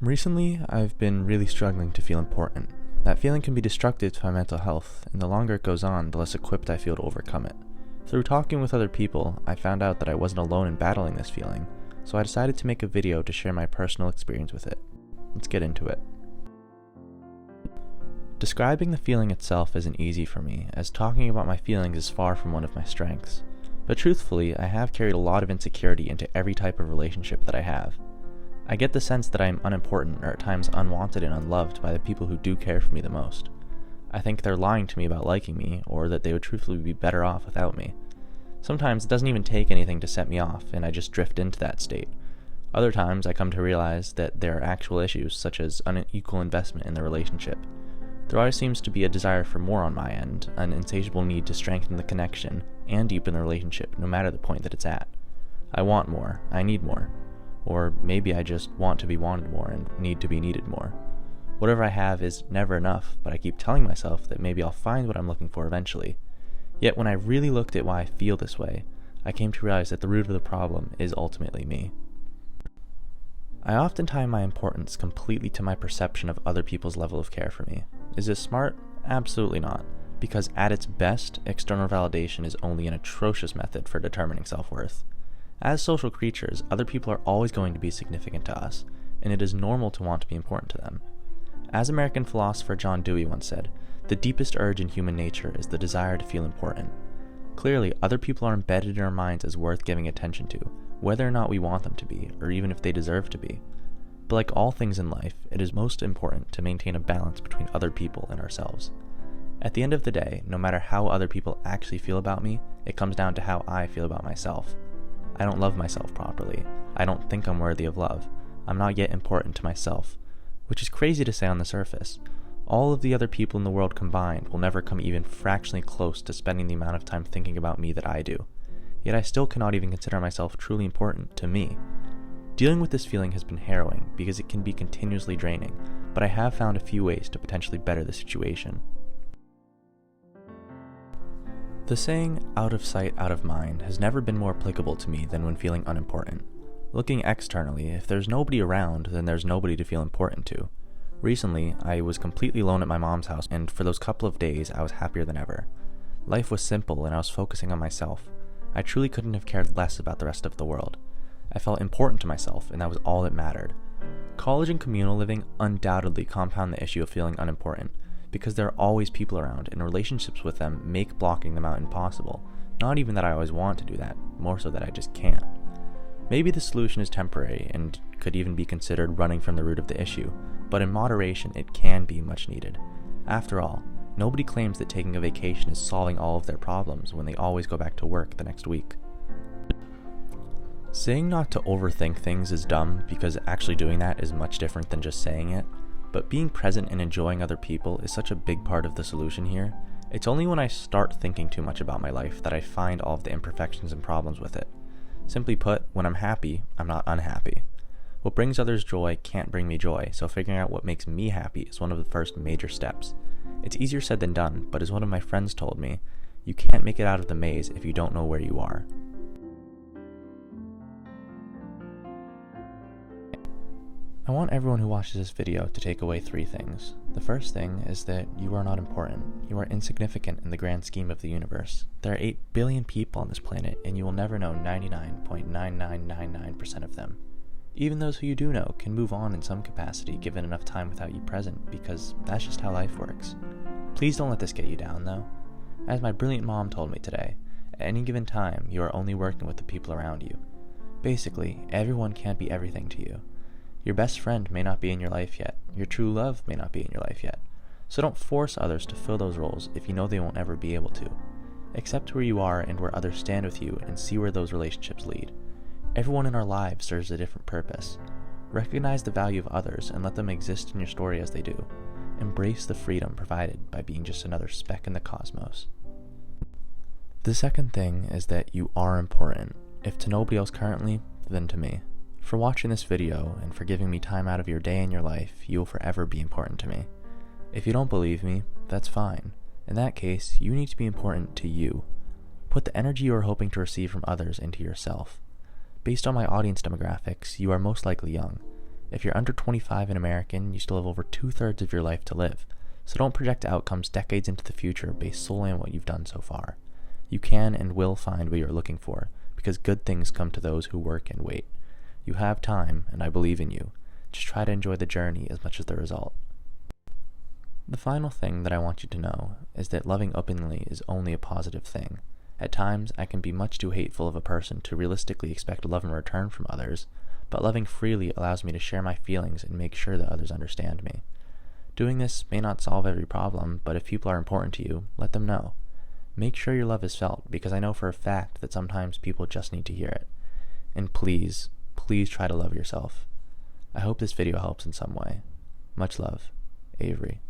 Recently, I've been really struggling to feel important. That feeling can be destructive to my mental health, and the longer it goes on, the less equipped I feel to overcome it. Through talking with other people, I found out that I wasn't alone in battling this feeling, so I decided to make a video to share my personal experience with it. Let's get into it. Describing the feeling itself isn't easy for me, as talking about my feelings is far from one of my strengths. But truthfully, I have carried a lot of insecurity into every type of relationship that I have. I get the sense that I am unimportant or at times unwanted and unloved by the people who do care for me the most. I think they're lying to me about liking me, or that they would truthfully be better off without me. Sometimes it doesn't even take anything to set me off, and I just drift into that state. Other times I come to realize that there are actual issues such as unequal investment in the relationship. There always seems to be a desire for more on my end, an insatiable need to strengthen the connection and deepen the relationship no matter the point that it's at. I want more, I need more. Or maybe I just want to be wanted more and need to be needed more. Whatever I have is never enough, but I keep telling myself that maybe I'll find what I'm looking for eventually. Yet when I really looked at why I feel this way, I came to realize that the root of the problem is ultimately me. I often tie my importance completely to my perception of other people's level of care for me. Is this smart? Absolutely not, because at its best, external validation is only an atrocious method for determining self-worth. As social creatures, other people are always going to be significant to us, and it is normal to want to be important to them. As American philosopher John Dewey once said, the deepest urge in human nature is the desire to feel important. Clearly, other people are embedded in our minds as worth giving attention to, whether or not we want them to be, or even if they deserve to be. But like all things in life, it is most important to maintain a balance between other people and ourselves. At the end of the day, no matter how other people actually feel about me, it comes down to how I feel about myself. I don't love myself properly. I don't think I'm worthy of love. I'm not yet important to myself, which is crazy to say on the surface. All of the other people in the world combined will never come even fractionally close to spending the amount of time thinking about me that I do. Yet I still cannot even consider myself truly important to me. Dealing with this feeling has been harrowing because it can be continuously draining, but I have found a few ways to potentially better the situation. The saying, out of sight, out of mind, has never been more applicable to me than when feeling unimportant. Looking externally, if there's nobody around, then there's nobody to feel important to. Recently, I was completely alone at my mom's house, and for those couple of days, I was happier than ever. Life was simple, and I was focusing on myself. I truly couldn't have cared less about the rest of the world. I felt important to myself, and that was all that mattered. College and communal living undoubtedly compound the issue of feeling unimportant, because there are always people around, and relationships with them make blocking them out impossible. Not even that I always want to do that, more so that I just can't. Maybe the solution is temporary, and could even be considered running from the root of the issue, but in moderation it can be much needed. After all, nobody claims that taking a vacation is solving all of their problems when they always go back to work the next week. Saying not to overthink things is dumb, because actually doing that is much different than just saying it. But being present and enjoying other people is such a big part of the solution here. It's only when I start thinking too much about my life that I find all of the imperfections and problems with it. Simply put, when I'm happy, I'm not unhappy. What brings others joy can't bring me joy, so figuring out what makes me happy is one of the first major steps. It's easier said than done, but as one of my friends told me, you can't make it out of the maze if you don't know where you are. I want everyone who watches this video to take away 3 things. The first thing is that you are not important. You are insignificant in the grand scheme of the universe. There are 8 billion people on this planet, and you will never know 99.9999% of them. Even those who you do know can move on in some capacity given enough time without you present, because that's just how life works. Please don't let this get you down, though. As my brilliant mom told me today, at any given time, you are only working with the people around you. Basically, everyone can't be everything to you. Your best friend may not be in your life yet. Your true love may not be in your life yet. So don't force others to fill those roles if you know they won't ever be able to. Accept where you are and where others stand with you, and see where those relationships lead. Everyone in our lives serves a different purpose. Recognize the value of others and let them exist in your story as they do. Embrace the freedom provided by being just another speck in the cosmos. The second thing is that you are important. If to nobody else currently, then to me. For watching this video and for giving me time out of your day and your life, you will forever be important to me. If you don't believe me, that's fine. In that case, you need to be important to you. Put the energy you are hoping to receive from others into yourself. Based on my audience demographics, you are most likely young. If you're under 25 and American, you still have over 2/3 of your life to live, so don't project outcomes decades into the future based solely on what you've done so far. You can and will find what you're looking for, because good things come to those who work and wait. You have time, and I believe in you. Just try to enjoy the journey as much as the result. The final thing that I want you to know is that loving openly is only a positive thing. At times, I can be much too hateful of a person to realistically expect love in return from others, but loving freely allows me to share my feelings and make sure that others understand me. Doing this may not solve every problem, but if people are important to you, let them know. Make sure your love is felt, because I know for a fact that sometimes people just need to hear it. And please, please try to love yourself. I hope this video helps in some way. Much love, Avery.